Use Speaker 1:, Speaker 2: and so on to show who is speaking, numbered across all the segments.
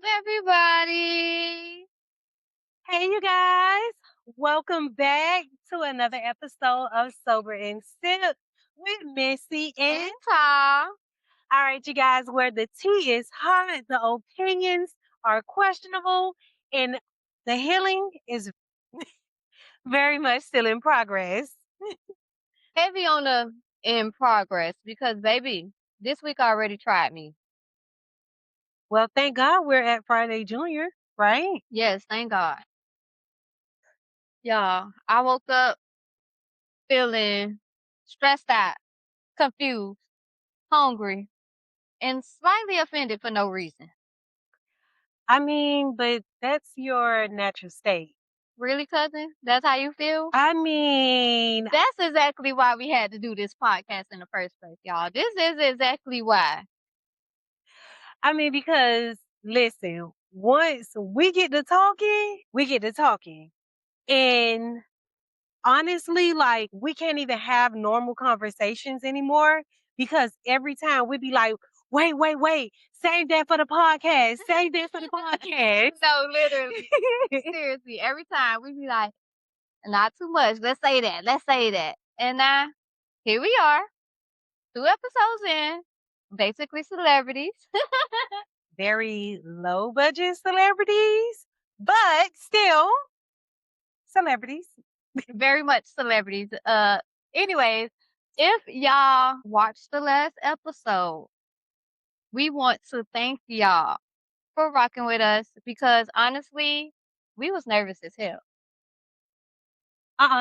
Speaker 1: everybody?
Speaker 2: Hey, you guys. Welcome back to another episode of Sober and Sip with Missy and
Speaker 1: And Tom.
Speaker 2: all right, you guys, where the tea is hot, the opinions are questionable, and the healing is very much still in progress.
Speaker 1: Heavy on the in progress because, baby, this week I already tried me.
Speaker 2: Well, thank God we're at Friday Junior, right?
Speaker 1: Yes, thank God. Y'all, I woke up feeling stressed out, confused, hungry, and slightly offended for no reason.
Speaker 2: I mean, but that's your natural state.
Speaker 1: Really, cousin? That's how you feel?
Speaker 2: I mean,
Speaker 1: That's exactly why we had to do this podcast in the first place, y'all. This is exactly why.
Speaker 2: because listen, once we get to talking. And honestly, like we can't even have normal conversations anymore because every time we'd be like, wait, save that for the podcast, save that for the podcast.
Speaker 1: No, literally. Seriously, every time we be like, not too much. Let's say that. Let's say that. And now here we are, 2 episodes in, basically celebrities.
Speaker 2: Very low budget celebrities, but still celebrities.
Speaker 1: Very much celebrities. Anyways, if y'all watched the last episode, we want to thank y'all for rocking with us because honestly, we was nervous as hell.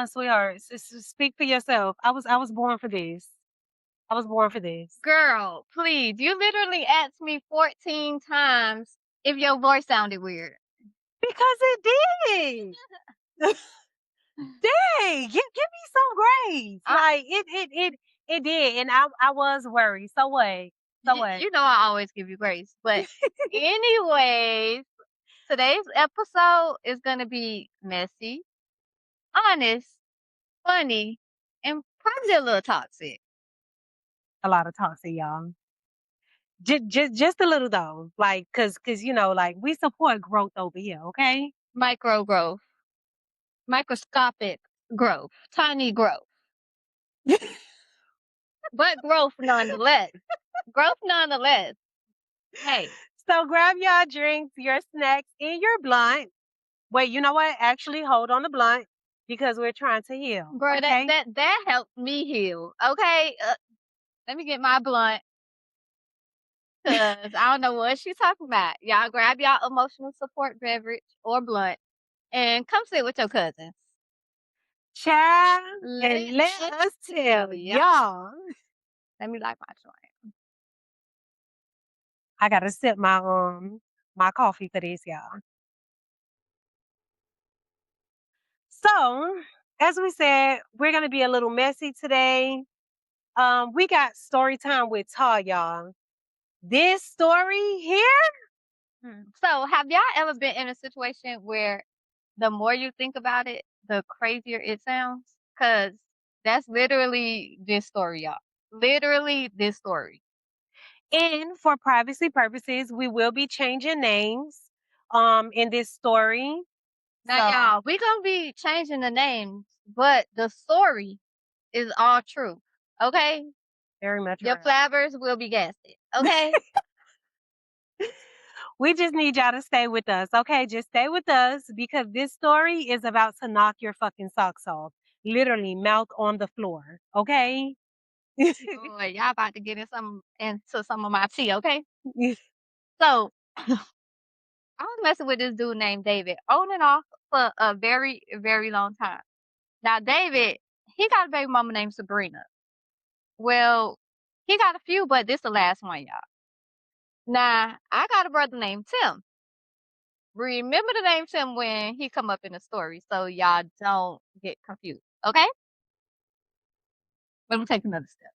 Speaker 2: Sweetheart, speak for yourself. I was born for this. I was born for this.
Speaker 1: Girl, please, you literally asked me 14 times if your voice sounded weird.
Speaker 2: Because it did. Dang, give me some grace.
Speaker 1: I,
Speaker 2: Like it did, and I was worried. So what? So what?
Speaker 1: you know I always give you grace. But anyways, today's episode is gonna be messy, honest, funny, and probably a little toxic.
Speaker 2: A lot of toxic, y'all. Just a little though, like cause like we support growth over here, okay?
Speaker 1: Micro growth, microscopic growth, tiny growth, but growth nonetheless. Growth nonetheless. Hey,
Speaker 2: So grab your drinks, your snacks, and your blunt. Wait, you know what? Actually, hold on the blunt because we're trying to heal,
Speaker 1: bro, that
Speaker 2: okay?
Speaker 1: that that helped me heal. Okay, let me get my blunt. Cause I don't know what she's talking about. Y'all grab y'all emotional support beverage or blunt and come sit with your cousins.
Speaker 2: Child,
Speaker 1: Let
Speaker 2: and let
Speaker 1: us
Speaker 2: us tell
Speaker 1: yeah.
Speaker 2: y'all.
Speaker 1: Let me light my joint.
Speaker 2: I gotta sip my coffee for this, y'all. So, as we said, we're gonna be a little messy today. We got story time with Ta, y'all. This story here,
Speaker 1: So have y'all ever been in a situation where the more you think about it, the crazier it sounds? Cause that's literally this story, y'all. Literally this story.
Speaker 2: and for privacy purposes, we will be changing names in this story.
Speaker 1: Now
Speaker 2: So
Speaker 1: y'all, we gonna be changing the names, but the story is all true. Okay?
Speaker 2: very much
Speaker 1: Your
Speaker 2: real.
Speaker 1: flabbers will be gasted. Okay?
Speaker 2: We just need y'all to stay with us, okay? Just stay with us because this story is about to knock your socks off. Literally, mouth on the floor, okay?
Speaker 1: Boy, y'all about to get into some of my tea, okay? So I was messing with this dude named David on and off for a very, very long time. Now David, he got a baby mama named Sabrina. Well, he got a few, but this the last one, y'all. Now, I got a brother named Tim. Remember the name Tim when he come up in the story, so y'all don't get confused. Okay? Let me take another step.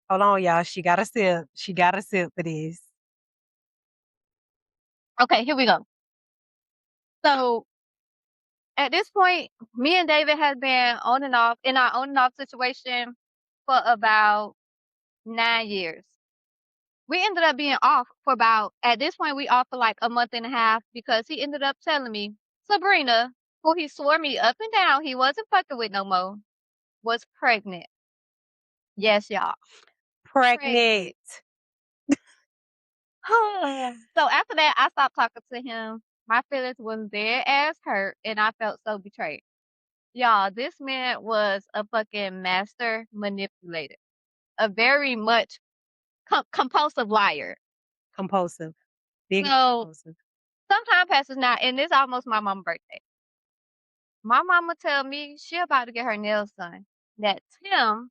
Speaker 2: Hold on, y'all. She got a sip. She got a sip for this.
Speaker 1: Okay, here we go. So at this point, me and David has been on and off in our on and off situation for about 9 years. We ended up being off for about at this point, we off for, like, a month and a half because he ended up telling me Sabrina, who he swore me up and down he wasn't fucking with no more, was pregnant. Yes, y'all. Pregnant.
Speaker 2: Pregnant.
Speaker 1: So after that, I stopped talking to him. My feelings was dead ass hurt, and I felt so betrayed. Y'all, this man was a fucking master manipulator, a very much compulsive liar.
Speaker 2: Compulsive. Big
Speaker 1: So
Speaker 2: compulsive.
Speaker 1: sometime passes now, and it's almost my mama's birthday. My mama tell me she about to get her nails done. That Tim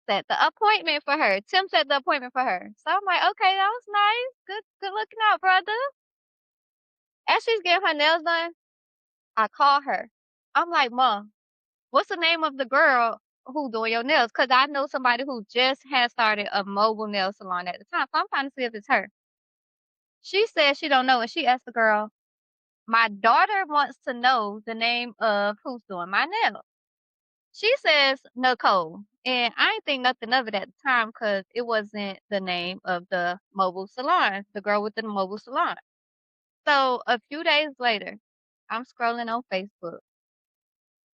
Speaker 1: set the appointment for her. Tim set the appointment for her. So I'm like, okay, that was nice. Good looking out, brother. As she's getting her nails done, I call her. I'm like, Mom, what's the name of the girl who doing your nails? Because I know somebody who just had started a mobile nail salon at the time. So I'm trying to see if it's her. She said she don't know, and she asked the girl, my daughter wants to know the name of who's doing my nails. She says Nicole, and I didn't think nothing of it at the time because it wasn't the name of the mobile salon, the girl with the mobile salon. So a few days later, I'm scrolling on Facebook.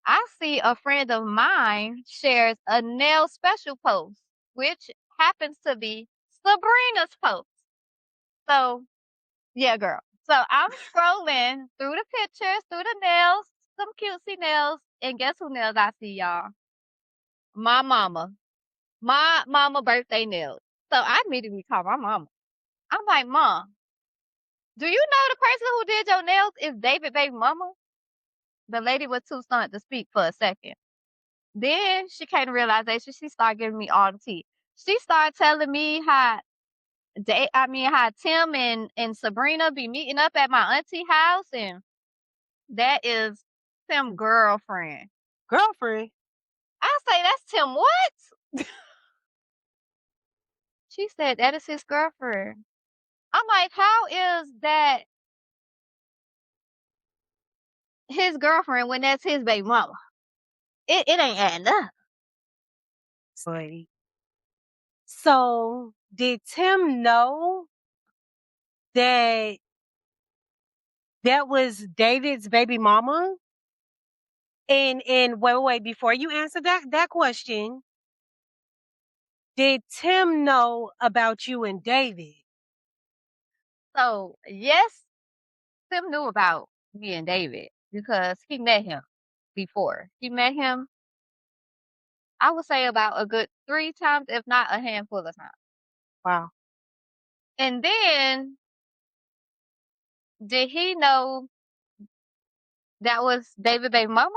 Speaker 1: I see a friend of mine shares a nail special post, which happens to be Sabrina's post. So, yeah, girl. So I'm scrolling through the pictures, through the nails, some cutesy nails, and guess who nails I see, y'all? My mama. My mama birthday nails. So I immediately called my mama. I'm like, Mom, do you know the person who did your nails is David baby mama? The lady was too stunned to speak for a second. Then she came to realization. She started giving me all the tea. She started telling me how Tim and Sabrina be meeting up at my auntie house, and that is Tim girlfriend.
Speaker 2: Girlfriend.
Speaker 1: I say that's Tim what? She said that is his girlfriend. I'm like, how is that his girlfriend when that's his baby mama? It ain't adding up.
Speaker 2: Boy. So did Tim know that that was David's baby mama? And wait, before you answer that question, did Tim know about you and David?
Speaker 1: So yes, Tim knew about me and David because he met him before. He met him, I would say about a good 3 times, if not a handful of times.
Speaker 2: Wow.
Speaker 1: And then did he know that was David baby mama?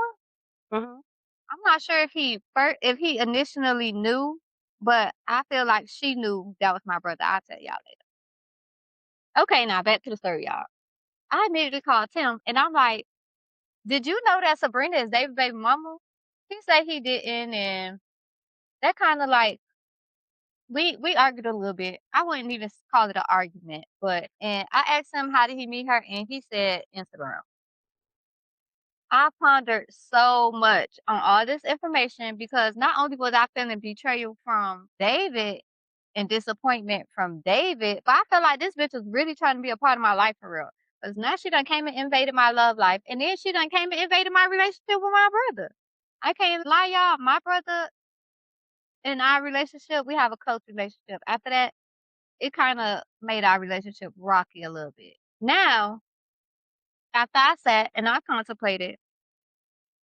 Speaker 2: Mhm.
Speaker 1: I'm not sure if he initially knew, but I feel like she knew that was my brother. I'll tell y'all later. Okay, now back to the story, y'all. I immediately called Tim and I'm like, did you know that Sabrina is David baby mama? He said he didn't, and that kind of like we argued a little bit. I wouldn't even call it an argument, but and I asked him how did he meet her, and he said Instagram. I pondered so much on all this information because not only was I feeling betrayal from David and disappointment from David, but I felt like this bitch was really trying to be a part of my life for real. Because now she done came and invaded my love life, and then she done came and invaded my relationship with my brother. I can't lie, y'all. My brother and our relationship, we have a close relationship. After that, it kind of made our relationship rocky a little bit. Now, after I sat and I contemplated,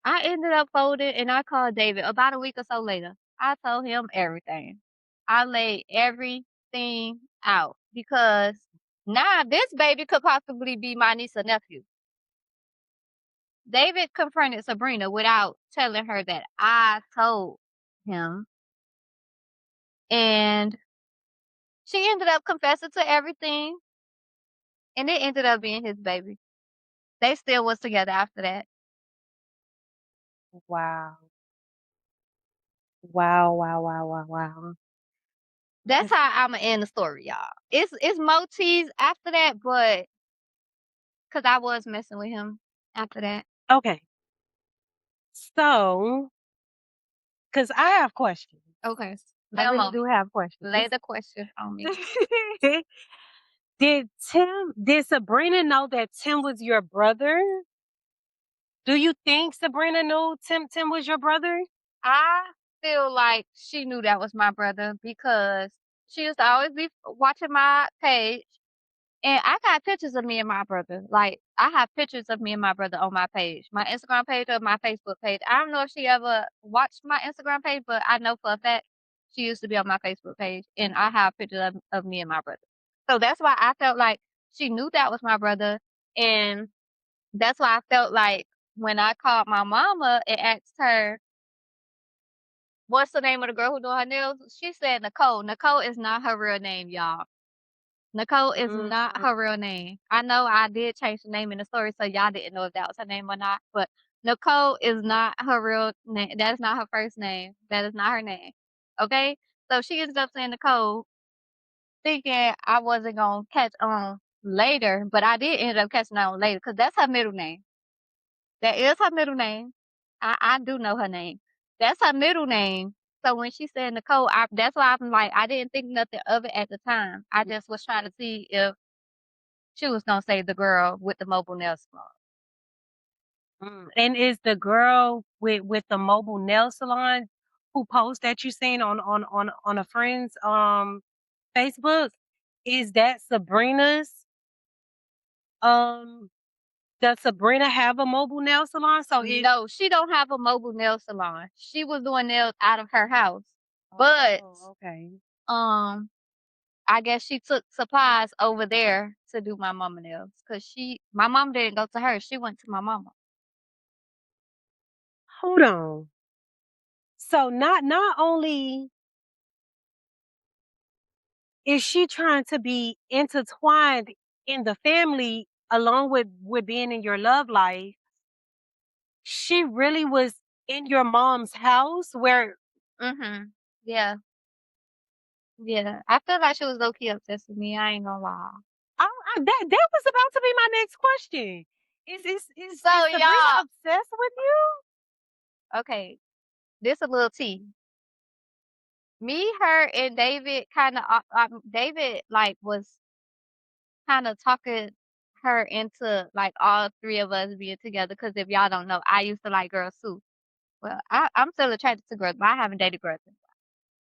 Speaker 1: I ended up folding and I called David about a week or so later. I told him everything. I laid everything out because now this baby could possibly be my niece or nephew. David confronted Sabrina without telling her that I told him, and she ended up confessing to everything, and it ended up being his baby. They still was together after that.
Speaker 2: Wow. Wow, wow, wow, wow, wow.
Speaker 1: That's how I'ma end the story, y'all. It's more tease after that, but cause I was messing with him after that.
Speaker 2: Okay. So, because I have questions.
Speaker 1: Okay.
Speaker 2: I
Speaker 1: Lay 'em
Speaker 2: really
Speaker 1: on
Speaker 2: do
Speaker 1: me.
Speaker 2: have
Speaker 1: Lay
Speaker 2: questions.
Speaker 1: the question on me.
Speaker 2: Did Sabrina know that Tim was your brother? Do you think Sabrina knew Tim was your brother?
Speaker 1: I feel like she knew that was my brother because she used to always be watching my page, and I got pictures of me and my brother. Like, I have pictures of me and my brother on my page, my Instagram page or my Facebook page. I don't know if she ever watched my Instagram page, but I know for a fact she used to be on my Facebook page, and I have pictures of me and my brother. So that's why I felt like she knew that was my brother, and that's why I felt like when I called my mama and asked her, "What's the name of the girl who doing her nails?" She said Nicole. Nicole is not her real name, y'all. Nicole is not
Speaker 2: Mm,
Speaker 1: her real name. I know I did change the name in the story, so y'all didn't know if that was her name or not, but Nicole is not her real name. That is not her first name. That is not her name. Okay? So she ended up saying Nicole, thinking I wasn't gonna catch on later, but I did end up catching on later because that's her middle name. That is her middle name. I do know her name. That's her middle name. So when she said Nicole, that's why I'm like, I didn't think nothing of it at the time. I just was trying to see if she was gonna say the girl with the mobile nail salon.
Speaker 2: And is the girl with the mobile nail salon who post that you seen on a friend's Facebook, is that Sabrina's um does Sabrina have a mobile nail salon? So it
Speaker 1: No, she don't have a mobile nail salon. She was doing nails out of her house. But
Speaker 2: Oh, okay.
Speaker 1: um I guess she took supplies over there to do my mama nails because my mom didn't go to her. She went to my mama.
Speaker 2: Hold on. So not only is she trying to be intertwined in the family along with being in your love life, she really was in your mom's house where
Speaker 1: Mhm. Yeah. Yeah. I feel like she was low key obsessed with me. I ain't gonna lie.
Speaker 2: that was about to be my next question. Is
Speaker 1: So
Speaker 2: Sabrina
Speaker 1: y'all,
Speaker 2: obsessed with you?
Speaker 1: okay, this a little tea. Me, her, and David kind of, David like was kind of talking her into like all three of us being together. Because if y'all don't know, I used to like girls too. Well, I'm still attracted to girls, but I haven't dated girls.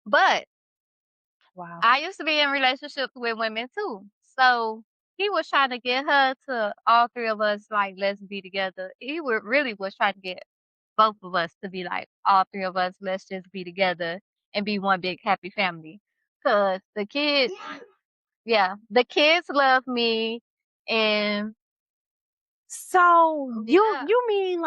Speaker 1: But
Speaker 2: Wow.
Speaker 1: I used to be in relationships with women too. So he was trying to get her to all three of us like let's be together. He would really was trying to get both of us to be like all three of us, let's just be together and be one big happy family. Cause the kids, yeah, the kids love me, and
Speaker 2: So
Speaker 1: yeah,
Speaker 2: you mean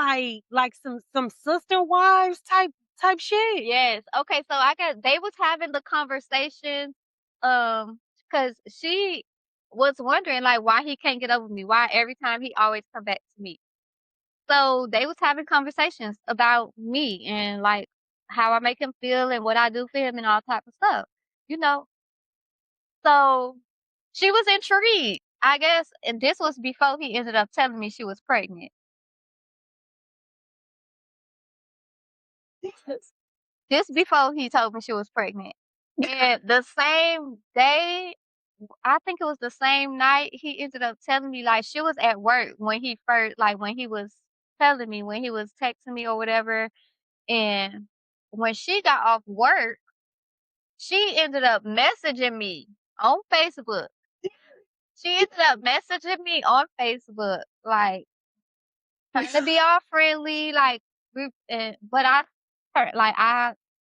Speaker 2: like some sister wives type shit?
Speaker 1: yes. Okay, so I guess they was having the conversation, cause she was wondering like why he can't get over me, why every time he always come back to me. So they was having conversations about me and like how I make him feel and what I do for him and all type of stuff, you know. So she was intrigued, I guess, and this was before he ended up telling me she was pregnant. This before he told me she was pregnant. And the same day, I think it was the same night, he ended up telling me like she was at work when he first like when he was telling me, when he was texting me or whatever. And when she got off work, she ended up messaging me on Facebook. She ended up messaging me on Facebook, like trying to be all friendly, like but I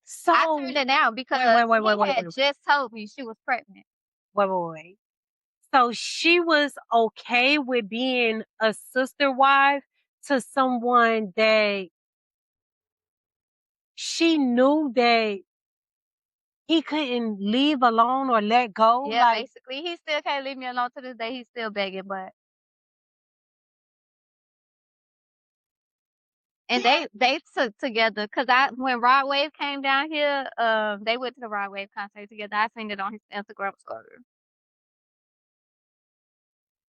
Speaker 2: So
Speaker 1: turned it down because he had just told me she was pregnant.
Speaker 2: wait. So she was okay with being a sister wife to someone that she knew that he couldn't leave alone or let go.
Speaker 1: Yeah,
Speaker 2: Like,
Speaker 1: basically, he still can't leave me alone to this day. He's still begging, but and they took together because I when Rod Wave came down here, they went to the Rod Wave concert together. I seen it on his Instagram story.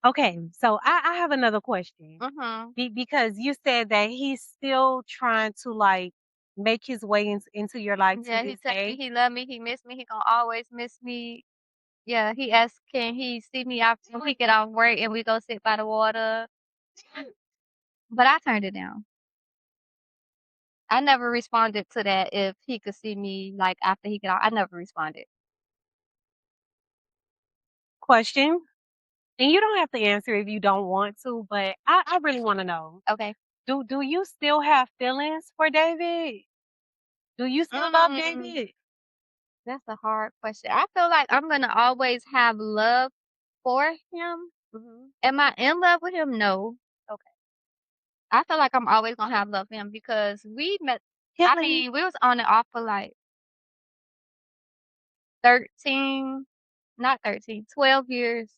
Speaker 2: okay, so I have another question.
Speaker 1: Mhm.
Speaker 2: Because you said that he's still trying to like make his way into your life to
Speaker 1: Yeah, he
Speaker 2: this
Speaker 1: tell me
Speaker 2: day?
Speaker 1: he love me, he miss me, he gonna always miss me. Yeah, he asked, can he see me after we get off work and we go sit by the water? But I turned it down. I never responded to that if he could see me, like, after he get off. I never responded.
Speaker 2: Question, and you don't have to answer if you don't want to, but I really wanna know.
Speaker 1: Okay.
Speaker 2: Do you still have feelings for David? Do you still love
Speaker 1: Mm,
Speaker 2: David?
Speaker 1: that's a hard question. I feel like I'm gonna always have love for him.
Speaker 2: Mhm.
Speaker 1: Am I in love with him? No.
Speaker 2: Okay.
Speaker 1: I feel like I'm always gonna have love for him because we met. I
Speaker 2: Healing.
Speaker 1: mean, we was on and off for like 13, not 13, 12 years.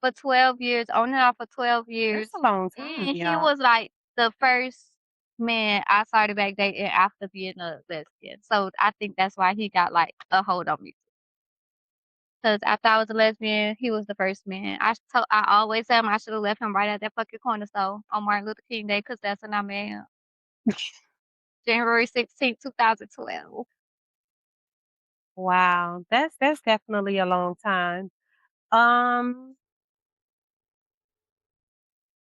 Speaker 1: For 12 years, on and off for 12
Speaker 2: That's
Speaker 1: years.
Speaker 2: a long time,
Speaker 1: And he
Speaker 2: y'all.
Speaker 1: was like the first man I started back dating after being a lesbian. So I think that's why he got like a hold on me. Because after I was a lesbian, he was the first man. I always tell him I should have left him right at that fucking corner store on Martin Luther King Day because that's when I met him. January 16th, 2012.
Speaker 2: Wow, that's definitely a long time. Um,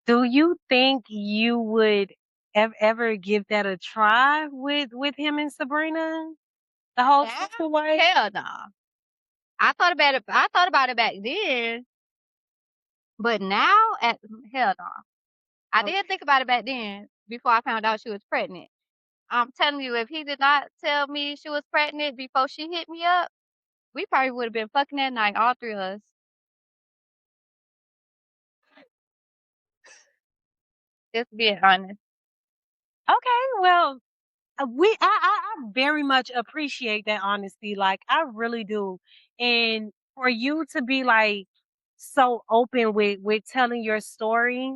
Speaker 2: do you think you would ever give that a try with him and Sabrina? The whole
Speaker 1: Yeah?
Speaker 2: situation?
Speaker 1: Hell no. I thought about it back then, but now hell no. I did
Speaker 2: Okay.
Speaker 1: think about it back then before I found out she was pregnant. I'm telling you, if he did not tell me she was pregnant before she hit me up, we probably would have been fucking that night, all three of us. Just being honest.
Speaker 2: Okay, well, I very much appreciate that honesty. Like I really do. And for you to be like so open with telling your story,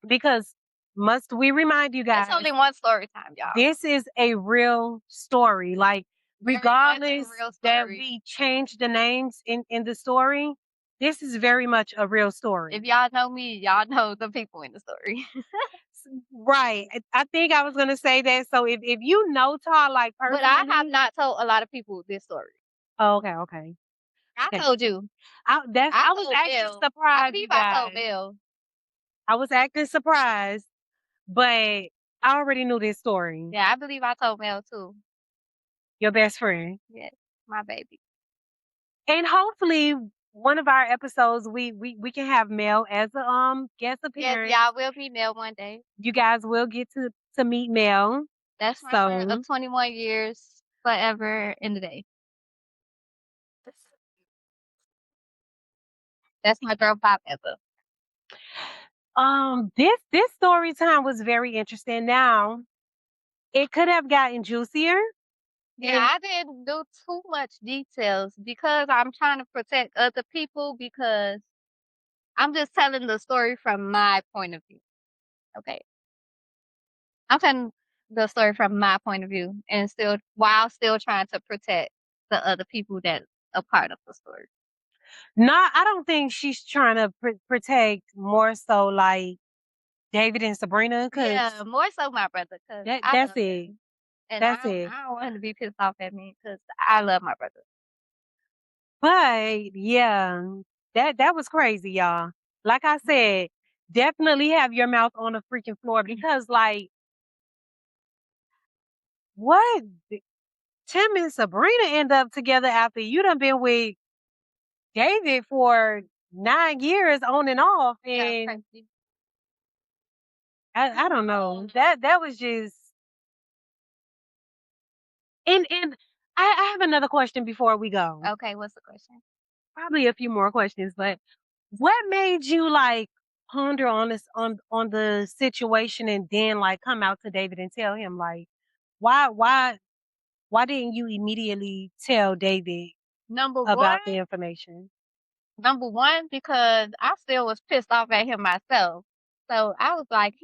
Speaker 2: because must we remind you
Speaker 1: It's
Speaker 2: guys,
Speaker 1: only one story time, y'all.
Speaker 2: this is a real story. Like
Speaker 1: Very much a
Speaker 2: regardless
Speaker 1: real
Speaker 2: that
Speaker 1: story.
Speaker 2: we change the names in the story, this is very much a real
Speaker 1: If
Speaker 2: story.
Speaker 1: y'all know me, y'all know the people in the story.
Speaker 2: Right. I think I was gonna say that. So if you know Todd like
Speaker 1: But I have
Speaker 2: personally,
Speaker 1: not told a lot of people this story.
Speaker 2: oh, okay, okay.
Speaker 1: I
Speaker 2: Okay.
Speaker 1: told you. I
Speaker 2: I was
Speaker 1: told
Speaker 2: acting
Speaker 1: Bill. I
Speaker 2: surprised,
Speaker 1: believe
Speaker 2: you
Speaker 1: I told
Speaker 2: guys.
Speaker 1: Bill.
Speaker 2: I was acting surprised, but I already knew this story.
Speaker 1: Yeah, I believe I told Mel too.
Speaker 2: Your best friend.
Speaker 1: Yes, my baby.
Speaker 2: And hopefully one of our episodes we can have Mel as a guest
Speaker 1: Yes,
Speaker 2: appearance.
Speaker 1: y'all will be Mel one day.
Speaker 2: You guys will get to meet Mel.
Speaker 1: That's my friend of
Speaker 2: So
Speaker 1: 21 years, forever in the day. That's my girl Pop ever.
Speaker 2: this story time was very interesting. Now it could have gotten juicier.
Speaker 1: Yeah,
Speaker 2: And
Speaker 1: I didn't do too much details because I'm trying to protect other people because I'm just telling the story from my point of view. Okay. I'm telling the story from my point of view and still while still trying to protect the other people that a part of the story.
Speaker 2: not I don't think she's trying to protect more so like David and Sabrina,
Speaker 1: Yeah,
Speaker 2: because
Speaker 1: more so my brother because I
Speaker 2: that's
Speaker 1: love
Speaker 2: it.
Speaker 1: him. And
Speaker 2: That's it.
Speaker 1: I don't want him to be pissed off at me because I love my brother.
Speaker 2: But yeah, that was crazy, y'all. Like I said, definitely have your mouth on the freaking floor because like what? Tim and Sabrina end up together after you done been with David for 9 years on and off,
Speaker 1: Yeah,
Speaker 2: and
Speaker 1: crazy.
Speaker 2: I don't know. That was just and I have another question before we go.
Speaker 1: Okay, what's the question?
Speaker 2: Probably a few more questions, but what made you like ponder on this on the situation and then like come out to David and tell him like why why didn't you immediately tell David
Speaker 1: Number one,
Speaker 2: about the information?
Speaker 1: number one, because I still was pissed off at him myself. So I was like,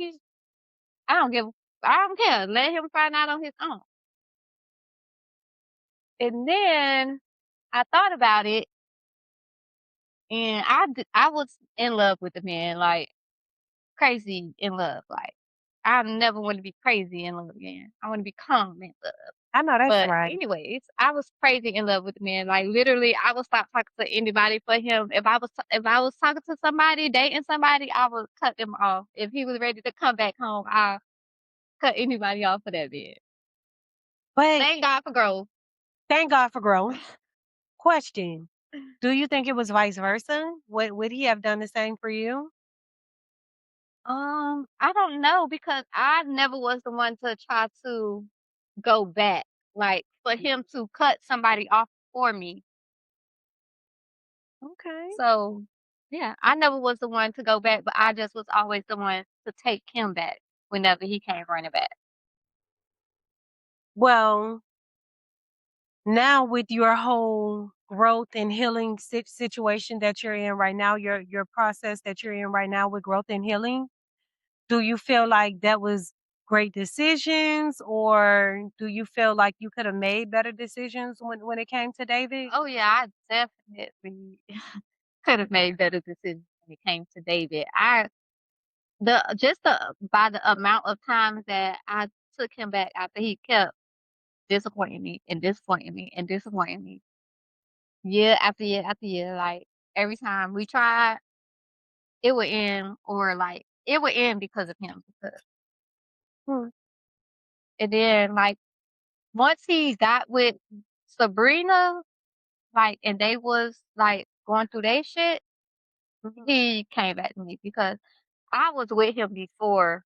Speaker 1: I don't give, I don't care. Let him find out on his own. And then I thought about it, and I was in love with the man, like crazy in love, like. I never want to be crazy in love again. I want to be calm in love.
Speaker 2: I know that's
Speaker 1: But
Speaker 2: right.
Speaker 1: anyways, I was crazy in love with the man. Like literally, I would stop talking to anybody for him. If I was talking to somebody, dating somebody, I would cut them off. If he was ready to come back home, I cut anybody off for that man.
Speaker 2: But
Speaker 1: Thank God for growth.
Speaker 2: thank God for growth. Question. Do you think it was vice versa? Would he have done the same for you?
Speaker 1: I don't know because I never was the one to try to go back. Like for him to cut somebody off for me.
Speaker 2: Okay.
Speaker 1: So yeah, I never was the one to go back, but I just was always the one to take him back whenever he came running back.
Speaker 2: Well, now with your whole growth and healing situation that you're in right now, your process that you're in right now with growth and healing, do you feel like that was great decisions, or do you feel like you could have made better decisions when it came to David?
Speaker 1: Oh yeah, I definitely could have made better decisions when it came to David. I the just the by the amount of times that I took him back after he kept disappointing me and disappointing me and disappointing me year after year after year. Like every time we tried, it would end or like it would end because of him.
Speaker 2: Hmm.
Speaker 1: And then like once he got with Sabrina, like and they was like going through their shit,
Speaker 2: Mhm.
Speaker 1: he came back to me because I was with him before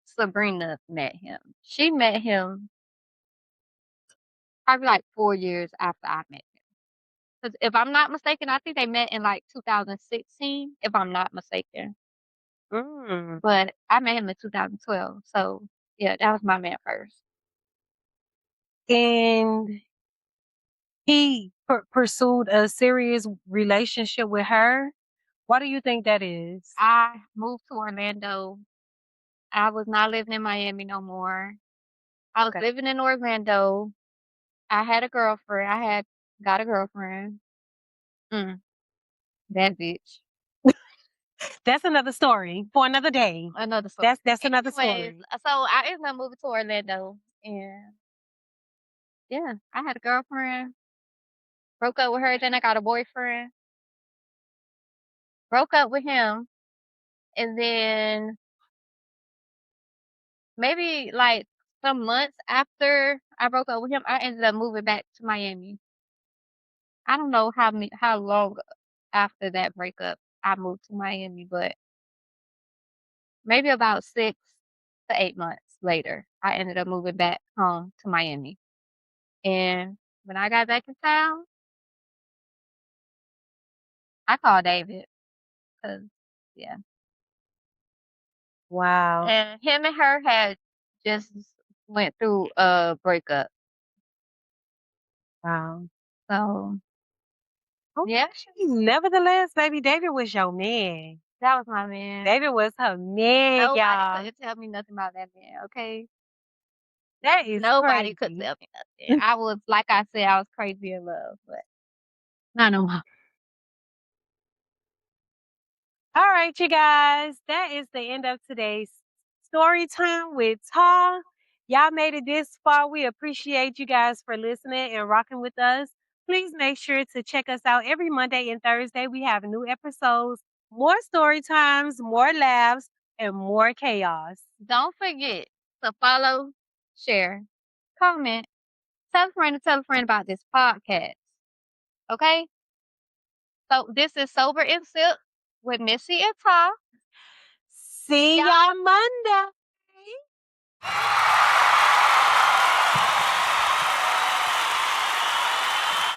Speaker 1: Sabrina met him. She met him probably like 4 years after I met him. Because if I'm not mistaken, I think they met in like 2016, if I'm not mistaken.
Speaker 2: Mm.
Speaker 1: But I met him in 2012. So yeah, that was my man first.
Speaker 2: And he pursued a serious relationship with her. Why do you think that is?
Speaker 1: I moved to Orlando. I was not living in Miami no more. I was
Speaker 2: Okay.
Speaker 1: living in Orlando. I had a girlfriend. I had got a girlfriend. Mm, that bitch.
Speaker 2: That's another story for another day.
Speaker 1: Another story.
Speaker 2: That's another
Speaker 1: Anyways,
Speaker 2: story.
Speaker 1: so I ended up moving to Orlando, and yeah, I had a girlfriend. Broke up with her. Then I got a boyfriend. Broke up with him, and then maybe like some months after I broke up with him, I ended up moving back to Miami. I don't know how long after that breakup I moved to Miami, but maybe about 6 to 8 months later, I ended up moving back home to Miami. And when I got back in town, I called David because, yeah.
Speaker 2: Wow.
Speaker 1: And him and her had just went through a breakup.
Speaker 2: Wow.
Speaker 1: So,
Speaker 2: Okay.
Speaker 1: yeah,
Speaker 2: Nevertheless, baby, David was your man.
Speaker 1: that was my man.
Speaker 2: David was her man,
Speaker 1: Nobody
Speaker 2: y'all.
Speaker 1: could tell me nothing about that man, okay?
Speaker 2: That is
Speaker 1: Nobody could
Speaker 2: crazy.
Speaker 1: tell me nothing. I was, like I said, I was crazy in love, but not no more.
Speaker 2: All right, you guys. That is the end of today's story time with Ta. Y'all made it this far. We appreciate you guys for listening and rocking with us. Please make sure to check us out every Monday and Thursday. We have new episodes, more story times, more laughs, and more chaos.
Speaker 1: Don't forget to follow, share, comment, tell a friend about this podcast, okay? So this is Sober and Sip with Missy and Ta.
Speaker 2: See
Speaker 1: Y'all
Speaker 2: y'all Monday.